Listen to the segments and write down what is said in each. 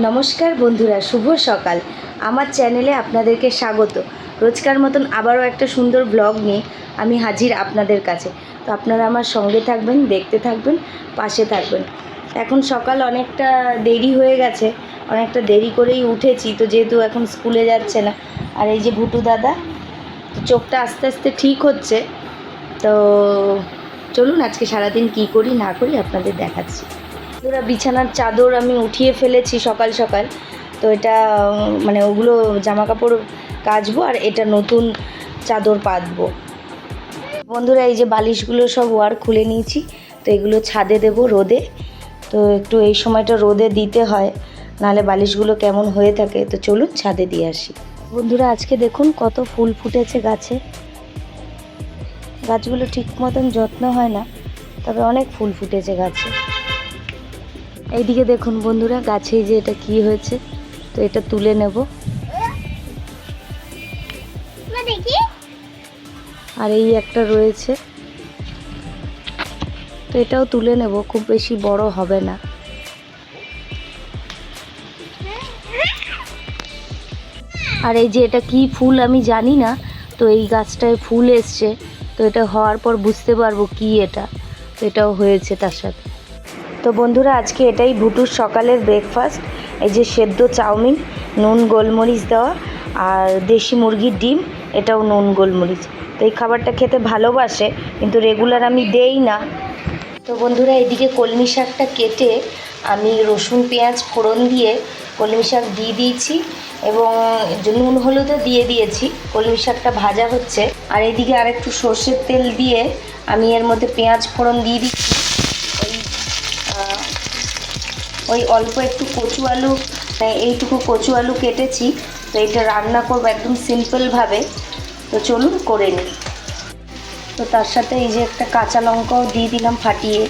নমস্কার বন্ধুরা, শুভ সকাল। আমার চ্যানেলে আপনাদেরকে স্বাগত। রোজকার মতন আবারও একটা সুন্দর ব্লগ নিয়ে আমি হাজির আপনাদের কাছে। তো আপনারা আমার সঙ্গে থাকবেন, দেখতে থাকবেন, পাশে থাকবেন। এখন সকাল অনেকটা দেরি হয়ে গেছে, অনেকটা দেরি করেই উঠেছি, তো যেহেতু এখন স্কুলে যাচ্ছে না। আর এই যে ভুটু দাদা, চোখটা আস্তে আস্তে ঠিক হচ্ছে। তো চলুন আজকে সারাদিন কি করি না করি আপনাদের দেখাচ্ছি। বন্ধুরা, বিছানার চাদর আমি উঠিয়ে ফেলেছি সকাল সকাল। তো এটা মানে ওগুলো জামা কাপড় কাচবো আর এটা নতুন চাদর পাতবো। বন্ধুরা, এই যে বালিশগুলো সব ওয়ার খুলে নিয়েছি, তো এগুলো ছাদে দেব রোদে। তো একটু এই সময়টা রোদে দিতে হয়, নাহলে বালিশগুলো কেমন হয়ে থাকে। তো চলুন ছাদে দিয়ে আসি। বন্ধুরা, আজকে দেখুন কত ফুল ফুটেছে গাছে। গাছগুলো ঠিক মতন যত্ন হয় না, তবে অনেক ফুল ফুটেছে গাছে। এইদিকে দেখুন বন্ধুরা, গাছে যে এটা কি হয়েছে, তো এটা তুলে নেব। আর এই একটা রয়েছে, তো এটাও তুলে নেব, খুব বেশি বড় হবে না। আর এই যে এটা কি ফুল আমি জানি না, তো এই গাছটায় ফুল এসছে, তো এটা হওয়ার পর বুঝতে পারবো কি এটা। তো এটাও হয়েছে তার সাথে। তো বন্ধুরা, আজকে এটাই ভুটুর সকালের ব্রেকফাস্ট। এই যে সেদ্ধ চাউমিন, নুন গোলমরিচ দেওয়া, আর দেশি মুরগির ডিম, এটাও নুন গোলমরিচ। তো এই খাবারটা খেতে ভালোবাসে, কিন্তু রেগুলার আমি দেই না। তো বন্ধুরা, এদিকে কলমি শাকটা কেটে আমি রসুন পেঁয়াজ ফোড়ন দিয়ে কলমি শাক দিয়ে দিয়েছি, এবং নুন হলুদও দিয়ে দিয়েছি। কলমি শাকটা ভাজা হচ্ছে, আর এদিকে আরেকটু সর্ষের তেল দিয়ে আমি এর মধ্যে পেঁয়াজ ফোড়ন দিয়ে দিচ্ছি। ওই অল্প একটু কচু আলু, এইটুকু কচু আলু কেটেছি। তো এটা রান্না করবো একদম সিম্পলভাবে। তো চলুন করে নিই। তো তার সাথে এই যে একটা কাঁচা লঙ্কাও দিয়ে দিলাম ফাটিয়ে,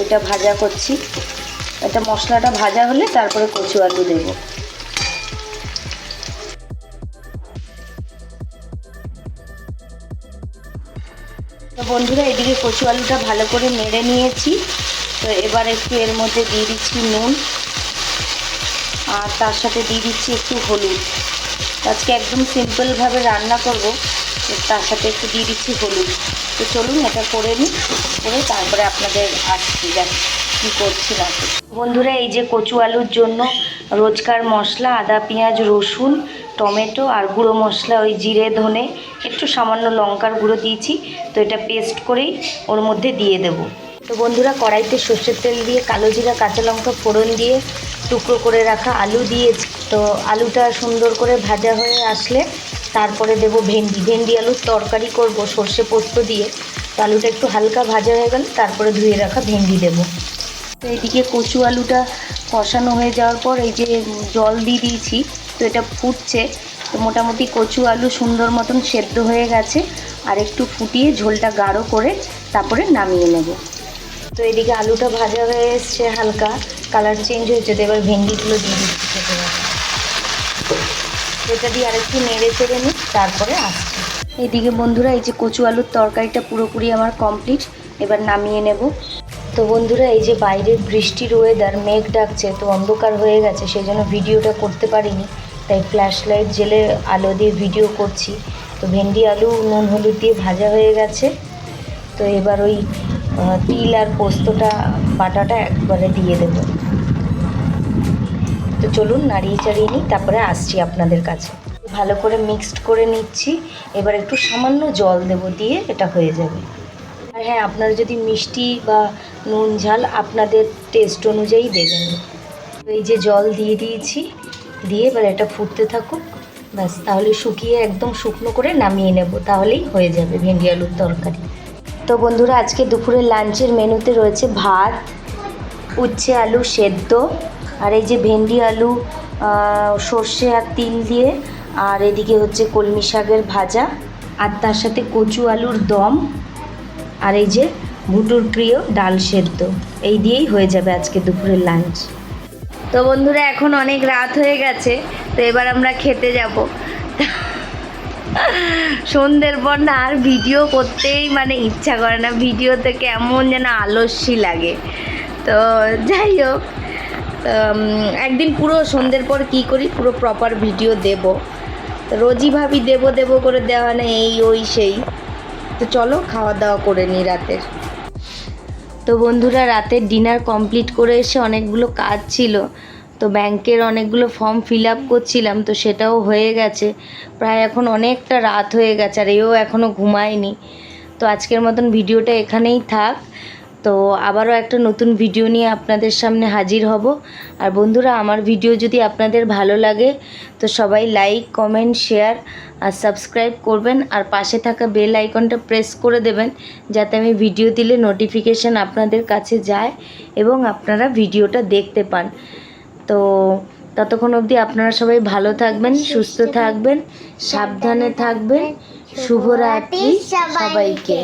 এটা ভাজা করছি। এটা মশলাটা ভাজা হলে তারপরে কচু আলু দেবো। তো বন্ধুরা, এদিকে কচু আলুটা ভালো করে নেড়ে নিয়েছি। তো এবার একটু এর মধ্যে দিয়ে দিচ্ছি নুন, আর তার সাথে দিয়ে দিচ্ছি একটু হলুদ। আজকে একদম সিম্পলভাবে রান্না করব, তার সাথে একটু দিয়ে দিচ্ছি হলুদ। তো চলুন এটা করে নিই, করে তারপরে আপনাদের আসছি কী করছি না। বন্ধুরা, এই যে কচু আলুর জন্য রোজকার মশলা আদা পেঁয়াজ রসুন টমেটো আর গুঁড়ো মশলা, ওই জিরে ধনে একটু সামান্য লঙ্কার গুঁড়ো দিয়েছি। তো এটা পেস্ট করেই ওর মধ্যে দিয়ে দেব। তো বন্ধুরা, কড়াইতে সর্ষের তেল দিয়ে কালো জিরা কাঁচা লঙ্কা ফোড়ন দিয়ে টুকরো করে রাখা আলু দিয়েছি। তো আলুটা সুন্দর করে ভাজা হয়ে আসলে তারপরে দেব ভেন্ডি আলুর তরকারি করব সর্ষে পোস্ত দিয়ে। তো আলুটা একটু হালকা ভাজা হয়ে গেলে তারপরে ধুয়ে রাখা ভেন্ডি দেব। তো এইদিকে কচু আলুটা কষানো হয়ে যাওয়ার পর এই যে জল দিয়ে দিয়েছি, তো এটা ফুটছে। তো মোটামুটি কচু আলু সুন্দর মতন সেদ্ধ হয়ে গেছে, আর একটু ফুটিয়ে ঝোলটা গাঢ় করে তারপরে নামিয়ে নেব। তো এদিকে আলুটা ভাজা হয়ে এসছে, হালকা কালার চেঞ্জ হয়েছে। তো এবার ভেন্ডিগুলো দিয়ে দিচ্ছি খেতে হবে। এটা দিয়ে আরেকটু নেড়ে চেড়ে নিই, তারপরে আসছি। এইদিকে বন্ধুরা, এই যে কচু আলুর তরকারিটা পুরোপুরি আমার কমপ্লিট, এবার নামিয়ে নেব। তো বন্ধুরা, এই যে বাইরের বৃষ্টির ওয়েদার, মেঘ ডাকছে, তো অন্ধকার হয়ে গেছে, সেই জন্য ভিডিওটা করতে পারিনি। তাই ফ্ল্যাশ লাইট জেলে আলো দিয়ে ভিডিও করছি। তো ভেন্ডি আলু নুন হলুদ দিয়ে ভাজা হয়ে গেছে। তো এবার ওই তিল আর পোস্তটা বাটাটা একবারে দিয়ে দেবো। তো চলুন নাড়িয়ে চাড়িয়ে নিই, তারপরে আসছি আপনাদের কাছে। ভালো করে মিক্সড করে নিচ্ছি। এবার একটু সামান্য জল দেব, দিয়ে এটা হয়ে যাবে। আর হ্যাঁ, আপনারা যদি মিষ্টি বা নুন ঝাল আপনাদের টেস্ট অনুযায়ী দেবেন। তো এই যে জল দিয়ে দিয়েছি, দিয়ে এবার এটা ফুটতে থাকুক, ব্যাস। তাহলে শুকিয়ে একদম শুকনো করে নামিয়ে নেব, তাহলেই হয়ে যাবে ভেন্ডি আলুর তরকারি। তো বন্ধুরা, আজকে দুপুরের লাঞ্চের মেনুতে রয়েছে ভাত, উচ্ছে আলু সেদ্ধ, আর এই যে ভেন্ডি আলু সর্ষে আর তিল দিয়ে, আর এদিকে হচ্ছে কলমি শাকের ভাজা, আর তার সাথে কচু আলুর দম, আর এই যে ভুটুর প্রিয় ডাল সেদ্ধ। এই দিয়েই হয়ে যাবে আজকে দুপুরের লাঞ্চ। তো বন্ধুরা, এখন অনেক রাত হয়ে গেছে, তো এবার আমরা খেতে যাব। সন্ধ্যের পর না আর ভিডিও করতেই মানে ইচ্ছা করে না, ভিডিওতে কেমন যেন আলস্যি লাগে। তো যাই হোক, একদিন পুরো সন্ধ্যের পর কি করি পুরো প্রপার ভিডিও দেব। তো রোজই ভাবি দেব করে দেওয়া না, এই ওই সেই। তো চলো খাওয়া দাওয়া করে নিই রাতের। তো বন্ধুরা রাতের ডিনার কমপ্লিট করে এসে অনেকগুলো কাজ ছিল, তো ব্যাংকের অনেকগুলো ফর্ম ফিল আপ করছিলাম, তো সেটাও হয়ে গেছে। প্রায় এখন অনেকটা রাত হয়ে গেছে আর এও এখনও ঘুমায়নি। তো আজকের মতন ভিডিওটা এখানেই থাক। তো আবারও একটা নতুন ভিডিও নিয়ে আপনাদের সামনে হাজির হব। আর বন্ধুরা আমার ভিডিও যদি আপনাদের ভালো লাগে তো সবাই লাইক কমেন্ট শেয়ার আর সাবস্ক্রাইব করবেন, আর পাশে থাকা বেল আইকনটা প্রেস করে দেবেন যাতে আমি ভিডিও দিলে নোটিফিকেশান আপনাদের কাছে যায় এবং আপনারা ভিডিওটা দেখতে পান। তো ততক্ষণ অবধি আপনারা সবাই ভালো থাকবেন, সুস্থ থাকবেন, সাবধানে থাকবেন। শুভরাত্রি সবাইকে।